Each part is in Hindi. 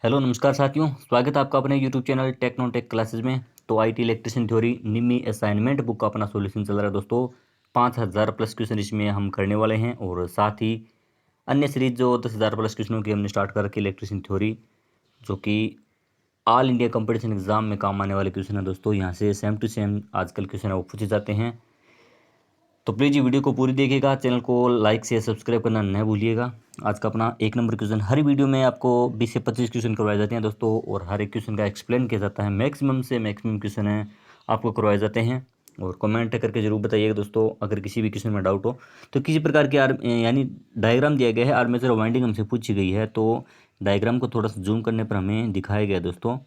हेलो नमस्कार साथियों, स्वागत है आपका अपने यूट्यूब चैनल टेक्नोटेक क्लासेज में। तो IT electrician theory Nimi assignment book का अपना सॉल्यूशन चल रहा है दोस्तों। 5000 प्लस क्वेश्चन इसमें हम करने वाले हैं और साथ ही अन्य सीरीज जो 10,000 प्लस क्वेश्चनों की हमने स्टार्ट कर रखी है इलेक्ट्रिशियन थ्योरी, जो कि ऑल इंडिया कंपटीशन एग्जाम में काम आने वाले क्वेश्चन है दोस्तों। यहाँ से सेम टू सेम आजकल क्वेश्चन है वो पूछे जाते हैं। तो प्लीज़ ये वीडियो को पूरी देखिएगा, चैनल को लाइक से सब्सक्राइब करना न भूलिएगा। आज का अपना 1 नंबर क्वेश्चन, हर वीडियो में आपको 20 से 25 क्वेश्चन करवाए जाते हैं दोस्तों, और हर एक क्वेश्चन का एक्सप्लेन किया जाता है। मैक्सिमम से मैक्सिमम क्वेश्चन है आपको करवाए जाते हैं। और कमेंट करके जरूर बताइएगा दोस्तों अगर किसी भी क्वेश्चन में डाउट हो। तो किसी प्रकार की यानी डायग्राम दिया गया है, आर्मेचर वाइंडिंग हमसे पूछी गई है। तो डायग्राम को थोड़ा सा जूम करने पर हमें दिखाया गया दोस्तों,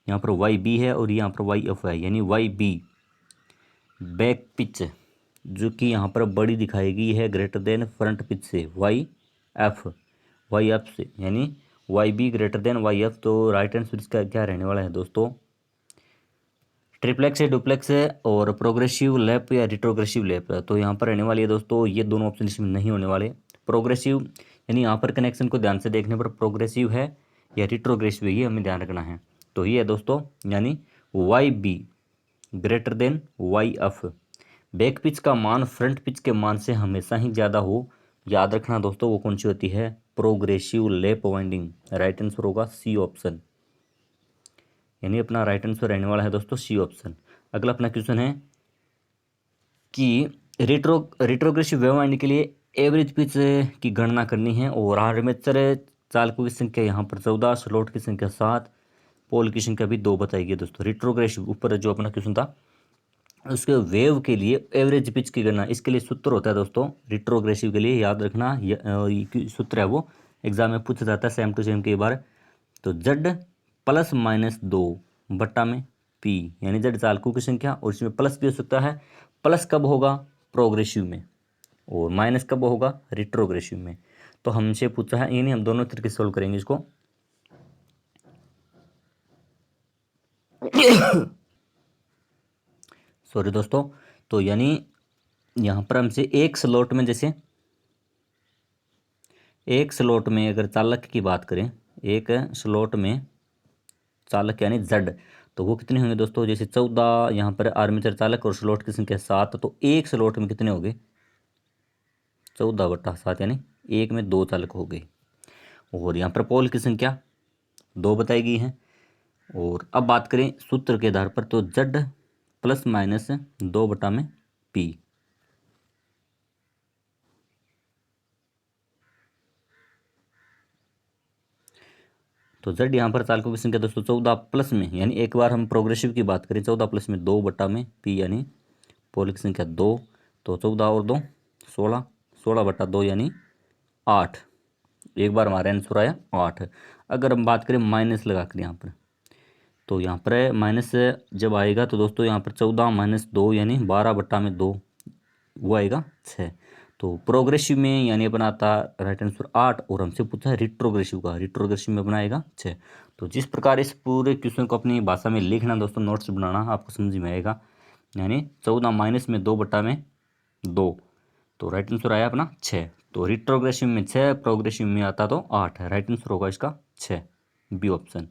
यहाँ पर वाई बी है और यहाँ पर वाई एफ है, यानी वाई बी बैक पिच जो कि यहाँ पर बड़ी दिखाई गई है ग्रेटर देन फ्रंट पिच से वाई एफ से, यानी Y B greater than Y F. तो राइट आंसर इसका क्या रहने वाला है दोस्तों? ट्रिप्लेक्स है, डुप्लेक्स है और प्रोग्रेसिव लैप या रिट्रोग्रेसिव लैप है। तो यहाँ पर रहने वाली है दोस्तों ये दोनों ऑप्शन इसमें नहीं होने वाले। प्रोग्रेसिव यानी यहाँ पर कनेक्शन को ध्यान से देखने पर प्रोग्रेसिव है या रिट्रोग्रेसिव है, ये हमें ध्यान रखना है। तो ये है दोस्तों, यानी Y B greater than Y F. Back pitch का मान फ्रंट पिच के मान से हमेशा ही ज़्यादा हो, याद रखना दोस्तों, वो कौन सी होती है? Progressive lap winding. Right answer होगा सी ऑप्शन, यानी अपना राइट आंसर रहने वाला है दोस्तों सी ऑप्शन। अगला अपना क्वेश्चन है कि रिट्रोग्रेसिव वेव वाइंडिंग के लिए एवरेज पिच की गणना करनी है, और आर्मेचर चालकों की संख्या यहाँ पर 14, स्लॉट की संख्या 7, पोल की संख्या भी 2 बताई गई दोस्तों। रिट्रोग्रेसिव ऊपर जो अपना क्वेश्चन था उसके वेव के लिए एवरेज पिच की गणना, इसके लिए सूत्र होता है दोस्तों रिट्रोग्रेसिव के लिए, याद रखना। ये सूत्र है वो एग्जाम में पूछा जाता है सेम टू सेम कई बार। तो जेड प्लस माइनस 2 बट्टा में पी, यानी जेड चालकों की संख्या, और इसमें प्लस भी हो सकता है। प्लस कब होगा? प्रोग्रेसिव में, और माइनस कब होगा? रिट्रोग्रेसिव में। तो हमसे पूछा है, यानी हम दोनों तरीके से सोल्व करेंगे इसको। सॉरी दोस्तों। तो यानी यहाँ पर हमसे एक स्लॉट में, जैसे एक स्लॉट में अगर चालक की बात करें, एक स्लॉट में चालक यानी जेड, तो वो कितने होंगे दोस्तों? जैसे 14 यहाँ पर आर्मेचर चालक और स्लॉट की संख्या 7, तो एक स्लॉट में कितने हो गए? 14/7, यानी एक में 2 चालक हो गए। और यहाँ पर पोल की संख्या 2 बताई गई है। और अब बात करें सूत्र के आधार पर, तो जेड प्लस माइनस 2 बटा में पी। तो जेड यहाँ पर चालकों की संख्या दोस्तों 14 प्लस में, यानी एक बार हम प्रोग्रेसिव की बात करें 14 प्लस में 2 बटा में पी, यानी पोल की संख्या 2। तो 14 और 2 16, 16/2 यानी 8। एक बार हमारा आंसर आया 8। अगर हम बात करें माइनस लगा कर यहाँ पर, तो यहाँ पर माइनस जब आएगा तो दोस्तों यहाँ पर 14 माइनस 2 यानी 12/2, वो आएगा 6। तो प्रोग्रेसिव में यानी अपना आता राइट आंसर 8, और हमसे पूछा है रिट्रोग्रेसिव का, रिट्रोग्रेसिव में बनाएगा 6। तो जिस प्रकार इस पूरे क्वेश्चन को अपनी भाषा में लिखना दोस्तों, नोट्स बनाना, आपको समझ में आएगा। यानी 14 माइनस में 2 बटा में 2, तो राइट आंसर आया अपना 6। तो रिट्रोग्रेसिव में 6, प्रोग्रेसिव में आता तो 8 है। राइट आंसर होगा इसका 6, बी ऑप्शन।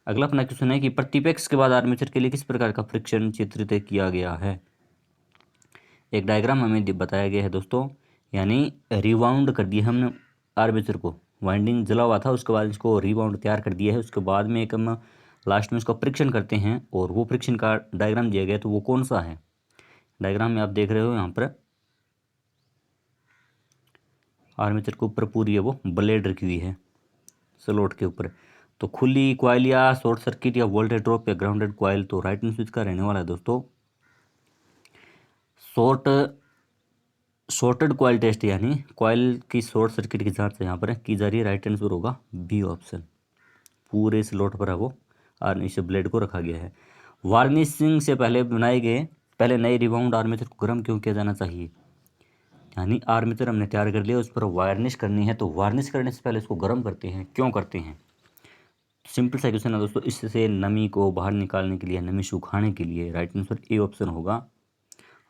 अगला अपना क्वेश्चन है कि प्रतिपेक्ष के बाद आर्मेचर के लिए किस प्रकार का फ्रिक्शन चित्रित किया गया है? एक डायग्राम हमें बताया गया है दोस्तों, यानी रिबाउंड कर दिया हमने आर्मेचर को, वाइंडिंग जला हुआ था, उसके बाद इसको रिबाउंड तैयार कर दिया है। उसके बाद में एक हम लास्ट में इसको फ्रिक्शन करते हैं, और वो फ्रिक्शन का डायग्राम दिया गया है। तो वो कौन सा है? डायग्राम में आप देख रहे हो यहाँ पर आर्मेचर के ऊपर पूरी है वो ब्लेड रखी हुई है स्लॉट के ऊपर। तो खुली कॉइल या शॉर्ट सर्किट या वोल्टेज ड्रॉप या ग्राउंडेड कॉइल, तो राइट आंसर इसका रहने वाला है दोस्तों शॉर्टेड कॉइल टेस्ट, यानी कॉइल की शॉर्ट सर्किट की जांच यहाँ पर की जा रही है। राइट आंसर होगा बी ऑप्शन। पूरे स्लॉट पर है वो और इस ब्लेड को रखा गया है। वार्निशिंग से पहले नए रिबाउंड आर्मेचर को गर्म क्यों किया जाना चाहिए? यानी आर्मेचर हमने तैयार कर लिया, उस पर वार्निश करनी है, तो वार्निश करने से पहले उसको गर्म करते हैं, क्यों करते हैं? सिंपल सा क्वेश्चन है दोस्तों, इससे नमी को बाहर निकालने के लिए, नमी सुखाने के लिए। राइट आंसर ए ऑप्शन होगा।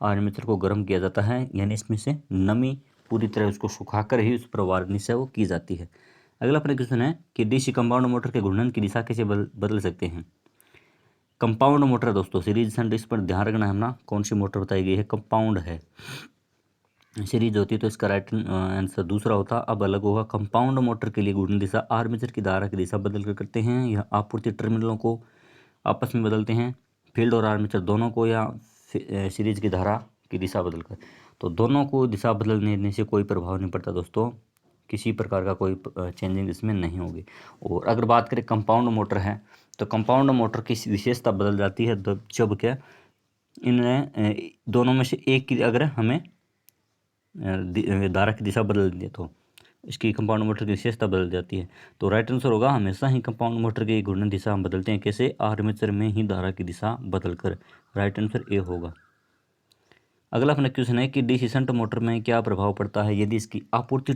आर्मेचर को गर्म किया जाता है, यानी इसमें से नमी पूरी तरह उसको सुखाकर ही उस पर वार्निश है वो की जाती है। अगला अपना क्वेश्चन है कि डीसी कंपाउंड मोटर के घूर्णन की दिशा कैसे बदल सकते हैं। कंपाउंड मोटर है दोस्तों, सीरीज एंड इस पर ध्यान रखना है ना, कौन सी मोटर बताई गई है, कंपाउंड है। सीरीज होती है तो इसका राइट आंसर दूसरा होता। अब अलग होगा, कंपाउंड मोटर के लिए घूर्णन दिशा आर्मेचर की धारा की दिशा बदल कर करते हैं, यह आपूर्ति टर्मिनलों को आपस में बदलते हैं, फील्ड और आर्मेचर दोनों को, या सीरीज की धारा की दिशा बदलकर। तो दोनों को दिशा बदलने से कोई प्रभाव नहीं पड़ता दोस्तों, किसी प्रकार का कोई चेंजिंग इसमें नहीं होगी। और अगर बात करें कंपाउंड मोटर है, तो कंपाउंड मोटर की विशेषता बदल जाती है जब क्या इनमें दोनों में से एक की अगर हमें धारा की दिशा बदल दी तो इसकी कंपाउंड मोटर की विशेषता बदल जाती है। तो राइट आंसर होगा, हमेशा ही कंपाउंड मोटर की घूर्णन दिशा हम बदलते हैं, कैसे, आर्मेचर में ही धारा की दिशा बदलकर। राइट आंसर ए होगा। अगला अपना क्वेश्चन है कि डीसी शंट मोटर में क्या प्रभाव पड़ता है यदि इसकी आपूर्ति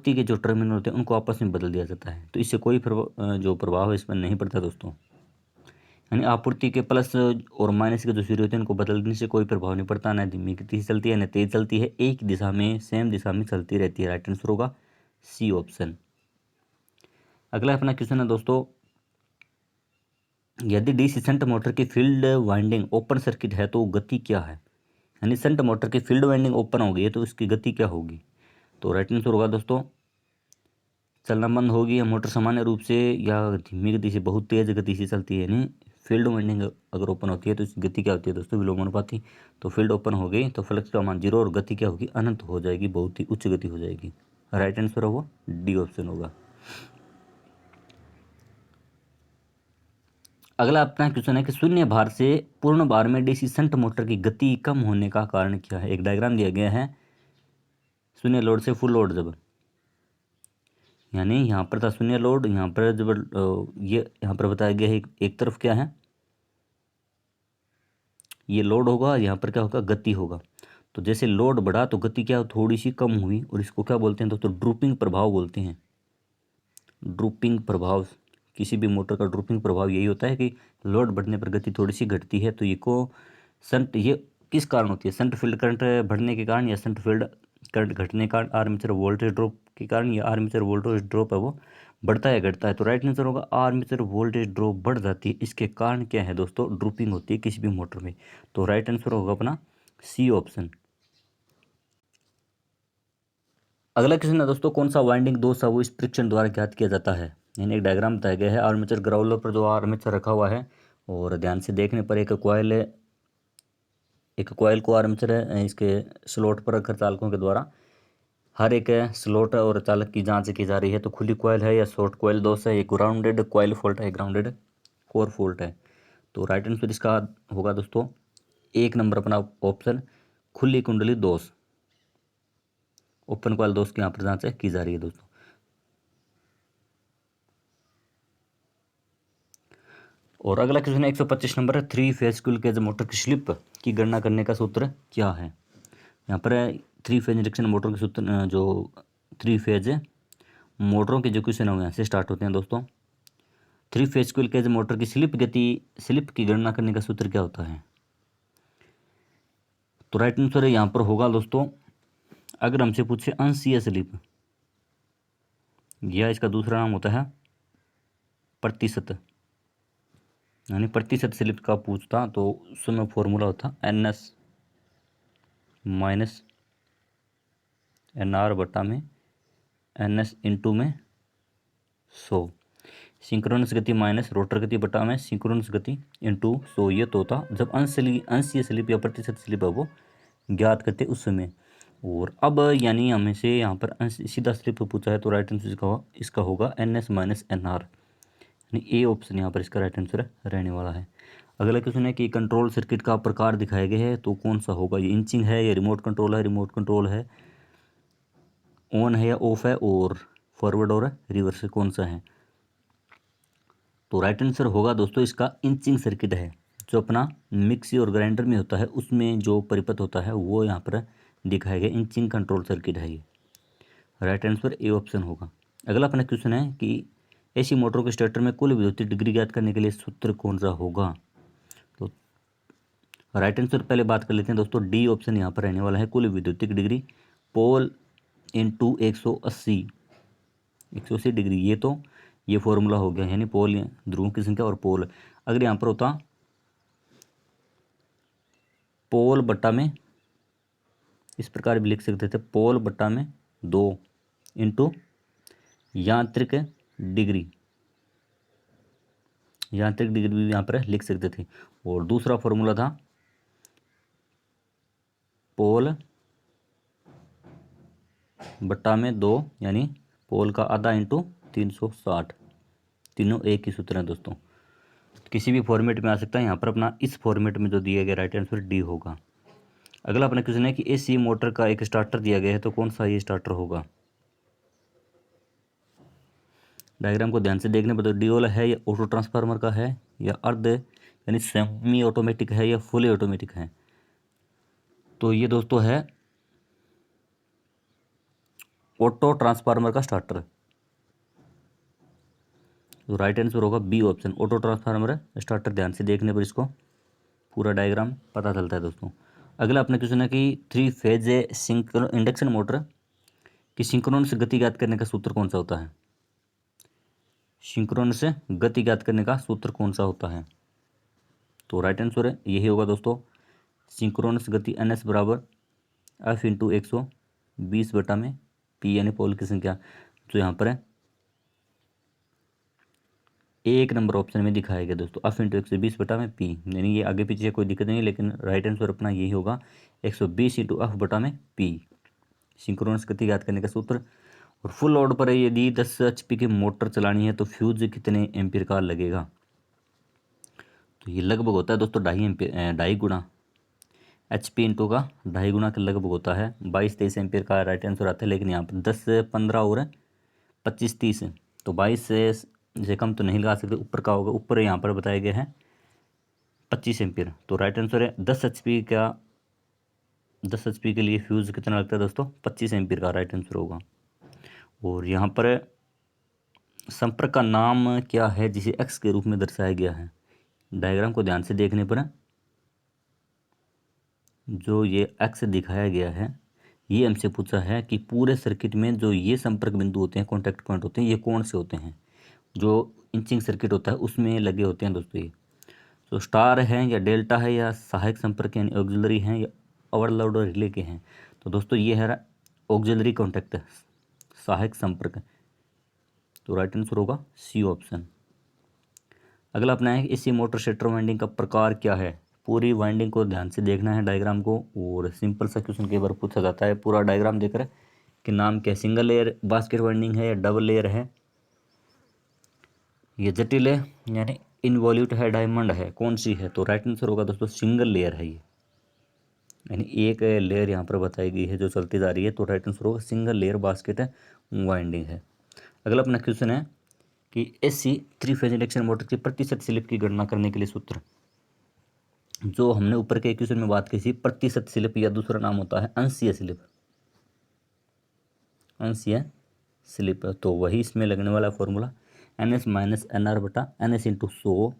के जो टर्मिनल होते हैं उनको आपस में बदल दिया जाता है। तो इससे कोई जो प्रभाव है इसमें नहीं पड़ता दोस्तों, यानी आपूर्ति के प्लस और माइनस के जो सिरे होते हैं उनको बदलने से कोई प्रभाव नहीं पड़ता, ना धीमी गति से चलती है ना तेज चलती है, एक दिशा में सेम दिशा में चलती रहती है। राइट आंसर होगा सी ऑप्शन। अगला अपना क्वेश्चन है दोस्तों, यदि डीसी शंट मोटर की फील्ड वाइंडिंग ओपन सर्किट है तो गति क्या है, यानी शंट मोटर की फील्ड वाइंडिंग ओपन हो गई है तो इसकी गति क्या होगी। तो राइट आंसर होगा दोस्तों, चलना बंद होगी, या मोटर सामान्य रूप से या धीमी गति से बहुत तेज गति से चलती है, यानी फील्ड वाइंडिंग अगर ओपन होती है तो इसकी गति क्या होती है दोस्तों, विलोमानुपाती। तो फील्ड ओपन हो गई तो फ्लक्स का मान 0 और गति क्या होगी, अनंत हो जाएगी, बहुत ही उच्च गति हो जाएगी। राइट आंसर है वो डी ऑप्शन होगा। अगला अपना क्वेश्चन है कि शून्य भार से पूर्ण भार में डीसी शंट मोटर की गति कम होने का कारण क्या है। एक डायग्राम दिया गया है, शून्य लोड से फुल लोड जब, यानी यहाँ पर था शून्य लोड, यहाँ पर जब ये यहाँ पर बताया गया है एक तरफ क्या है, ये लोड होगा, यहाँ पर क्या होगा, गति होगा। तो जैसे लोड बढ़ा तो गति क्या थोड़ी सी कम हुई, और इसको क्या बोलते हैं दोस्तों, ड्रूपिंग प्रभाव बोलते हैं। ड्रूपिंग प्रभाव, किसी भी मोटर का ड्रूपिंग प्रभाव यही होता है कि लोड बढ़ने पर गति थोड़ी सी घटती है। तो ये को संट, ये किस कारण होती है, संट फील्ड करंट बढ़ने के कारण या संट फील्ड करंट घटने के कारण, आर्मेचर वोल्टेज ड्रॉप के कारण, या आर्मेचर वोल्टेज ड्रॉप है वो बढ़ता है घटता है। तो राइट आंसर होगा आर्मेचर वोल्टेज ड्रॉप बढ़ जाती है, इसके कारण क्या है दोस्तों, ड्रूपिंग होती है किसी भी मोटर में। तो राइट आंसर होगा अपना सी ऑप्शन। अगला क्वेश्चन है दोस्तों, कौन सा वाइंडिंग दोष है वो इस परीक्षण द्वारा ज्ञात किया जाता है। यानी एक डायग्राम बताया गया है, आर्मेचर ग्राउलर पर जो आर्मेचर रखा हुआ है, और ध्यान से देखने पर एक कॉयल को आर्मेचर है इसके स्लॉट पर रखकर चालकों के द्वारा हर एक स्लॉट और चालक की जांच की जा रही है। तो खुली कॉयल है या शॉर्ट कॉयल दोष है, ये ग्राउंडेड कॉयल फॉल्ट है, ग्राउंडेड कोर फॉल्ट है। तो राइट आंसर इसका होगा दोस्तों एक नंबर अपना ऑप्शन, खुली कुंडली दोष, ओपन कॉयल दोष की यहाँ पर जांच की जा रही है दोस्तों। और अगला क्वेश्चन है 125 नंबर है, 3 फेज क्यूल केज मोटर की स्लिप की गणना करने का सूत्र क्या है। यहाँ पर 3 फेज इंडक्शन मोटर के सूत्र, जो 3 फेज मोटरों के जो क्वेश्चन है वो यहाँ से स्टार्ट होते हैं दोस्तों। 3 फेज क्यूल केज मोटर की स्लिप की गणना करने का सूत्र क्या होता है। तो राइट आंसर यहाँ पर होगा दोस्तों, अगर हमसे पूछे अंशीय स्लिप, या इसका दूसरा नाम होता है प्रतिशत, यानी प्रतिशत स्लिप का पूछता तो उसमें फॉर्मूला होता NS माइनस NR बटा में NS इंटू में 100, सिंक्रोनस गति माइनस रोटर गति बटा में सिंक्रोनस गति इंटू 100। ये तो होता जब अंशीय स्लिप या प्रतिशत स्लिप है वो ज्ञात करते उस समय। और अब यानी हमें से यहाँ पर सीधा स्लिप पूछा है, तो राइट आंसर इसका होगा NS माइनस NR, यानी ए ऑप्शन यहाँ पर इसका राइट आंसर रहने वाला है। अगला क्वेश्चन है कि कंट्रोल सर्किट का प्रकार दिखाया गया है, तो कौन सा होगा, ये इंचिंग है या रिमोट कंट्रोल है, ऑन है या ऑफ है, और फॉरवर्ड और रिवर्स कौन सा है। तो राइट आंसर होगा दोस्तों इसका इंचिंग सर्किट है, जो अपना मिक्सी और ग्राइंडर में होता है उसमें जो परिपथ होता है वो यहाँ पर दिखाया गया, इंचिंग कंट्रोल सर्किट है ये। राइट आंसर ए ऑप्शन होगा। अगला अपना क्वेश्चन है कि एसी मोटर के स्टेटर में कुल विद्युत डिग्री ज्ञात करने के लिए सूत्र कौन सा होगा। तो राइट आंसर पहले बात कर लेते हैं दोस्तों, डी ऑप्शन यहाँ पर रहने वाला है, कुल विद्युतिक डिग्री पोल इंटू 180 180 डिग्री। ये तो ये फॉर्मूला हो गया, यानी पोल ध्रुवों की संख्या और पोल। अगर यहाँ पर होता पोल बट्टा में, इस प्रकार भी लिख सकते थे, पोल बट्टा में 2 इंटू यांत्रिक डिग्री, यांत्रिक डिग्री भी यहाँ पर लिख सकते थे। और दूसरा फॉर्मूला था पोल बट्टा में 2, यानी पोल का आधा इंटू 360। तीनों एक ही सूत्र है दोस्तों, किसी भी फॉर्मेट में आ सकता है। यहाँ पर अपना इस फॉर्मेट में जो दिया गया राइट आंसर डी होगा। अगला अपना क्वेश्चन है कि एसी मोटर का एक स्टार्टर दिया गया है, तो कौन सा ये स्टार्टर होगा। डायग्राम को ध्यान से देखने पर तो डीओल है या ऑटो ट्रांसफार्मर का है या अर्ध यानी सेमी ऑटोमेटिक है या फुली ऑटोमेटिक है। तो ये दोस्तों है ऑटो ट्रांसफार्मर का स्टार्टर। तो राइट आंसर होगा B option, auto transformer starter. ध्यान से देखने पर इसको पूरा डायग्राम पता चलता है दोस्तों। अगला अपना क्वेश्चन है कि 3 फेज इंडक्शन मोटर की सिंक्रोनस गति ज्ञात करने का सूत्र कौन सा होता है। सिंक्रोनस गति ज्ञात करने का सूत्र कौन सा होता है। तो राइट आंसर है यही होगा दोस्तों, सिंक्रोनस गति NS बराबर F इंटू 120/P, यानी पोल की संख्या जो यहाँ पर है 1 नंबर ऑप्शन में दिखाया गया दोस्तों, F इंटू 120/P, यानी ये आगे पीछे कोई दिक्कत नहीं, लेकिन राइट आंसर अपना यही होगा 120 इंटू F/P, सिंक्रोनस गति ज्ञात करने का सूत्र। और फुल लोड पर यदि 10 HP की मोटर चलानी है तो फ्यूज कितने एम्पीयर का लगेगा। तो ये लगभग होता है दोस्तों 2.5 गुना, HP इंटू का 2.5 गुना के लगभग होता है। 22-23 एम्पीयर का राइट आंसर आता है, लेकिन यहाँ पर 10-15 और 25-30, तो 22 से कम तो नहीं लगा सकते, ऊपर का होगा। ऊपर यहाँ पर बताया गया है 25 एम्पीयर। तो राइट आंसर है 10 HP का, 10 HP के लिए फ्यूज कितना लगता है दोस्तों, 25 एम्पीयर का राइट आंसर होगा। और यहाँ पर संपर्क का नाम क्या है जिसे एक्स के रूप में दर्शाया गया है। डायग्राम को ध्यान से देखने पर जो ये एक्स दिखाया गया है, ये हमसे पूछा है कि पूरे सर्किट में जो ये संपर्क बिंदु होते हैं, कॉन्टैक्ट पॉइंट होते हैं, ये कौन से होते हैं। जो इंचिंग सर्किट होता है उसमें लगे होते हैं दोस्तों ये। तो स्टार है या डेल्टा है या सहायक संपर्क यानी ऑक्सिलरी हैं या ओवरलोड और रिले के हैं। तो दोस्तों ये है ऑक्सिलरी कॉन्टैक्ट, सहायक संपर्क। तो राइट आंसर होगा सी ऑप्शन। अगला अपना है एसी मोटर स्टेटर वाइंडिंग का प्रकार क्या है। पूरी वाइंडिंग को ध्यान से देखना है डायग्राम को, और सिंपल सा क्वेश्चन कई बार पूछा जाता है पूरा डायग्राम देखकर कि नाम क्या, सिंगल लेयर बास्केट वाइंडिंग है या डबल लेयर है, ये जटिल है यानी इनवॉल्यूट है, डायमंड है, कौन सी है। तो राइट आंसर होगा दोस्तों सिंगल लेयर है ये, यानी एक लेयर यहाँ पर बताई गई है जो चलती जा रही है। तो राइट आंसर होगा सिंगल लेयर बास्केट वाइंडिंग है। अगला अपना क्वेश्चन है कि एसी 3 फेज इंडक्शन मोटर की प्रतिशत स्लिप की गणना करने के लिए सूत्र, जो हमने ऊपर के क्वेश्चन में बात की थी, प्रतिशत स्लिप या दूसरा नाम होता है अंशीय स्लिप, अंशीय स्लिप। तो वही इसमें लगने वाला formula NS minus NR/NS into 100,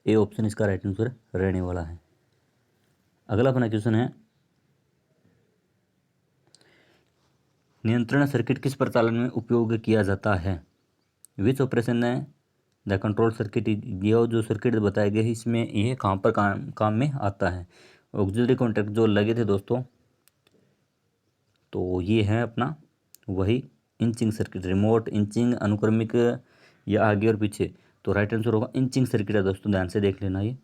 A option इसका राइट आंसर रहने वाला है। अगला अपना क्वेश्चन है नियंत्रण सर्किट किस प्रचालन में उपयोग किया जाता है। विच ऑपरेशन है द कंट्रोल सर्किट, ये जो सर्किट बताया गया है इसमें ये कहाँ पर काम में आता है। ऑक्सिलरी कॉन्टैक्ट जो लगे थे दोस्तों, तो ये है अपना वही इंचिंग सर्किट, रिमोट इंचिंग, अनुक्रमिक या आगे और पीछे। तो राइट आंसर होगा इंचिंग सर्किट है दोस्तों, ध्यान से देख लेना ये।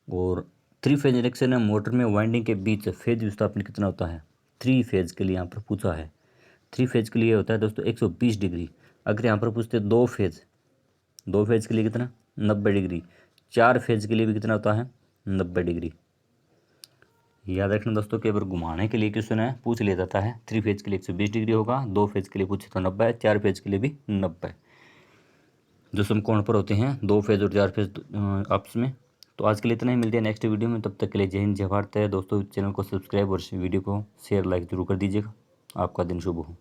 और 3 फेज इंडक्शन मोटर में वाइंडिंग के बीच फेज विस्थापन कितना होता है। 3 फेज के लिए यहाँ पर पूछा है, 3 फेज के लिए होता है दोस्तों 120 डिग्री। अगर यहाँ पर पूछते 2 फेज, 2 फेज के लिए कितना 90 डिग्री, 4 फेज के लिए भी कितना होता है 90 डिग्री। याद रखना दोस्तों, कई बार घुमाने के लिए क्वेश्चन है पूछ लिया जाता है। 3 फेज के लिए 120 डिग्री होगा, 2 फेज के लिए पूछे तो 90 है, 4 फेज के लिए भी 90 जो समकोण पर होते हैं 2 फेज और 4 फेज आपस में। तो आज के लिए इतना ही, मिलते हैं नेक्स्ट वीडियो में, तब तक के लिए जय हिंद जय भारत है दोस्तों। चैनल को सब्सक्राइब और वीडियो को शेयर लाइक जरूर कर दीजिएगा। आपका दिन शुभ हो।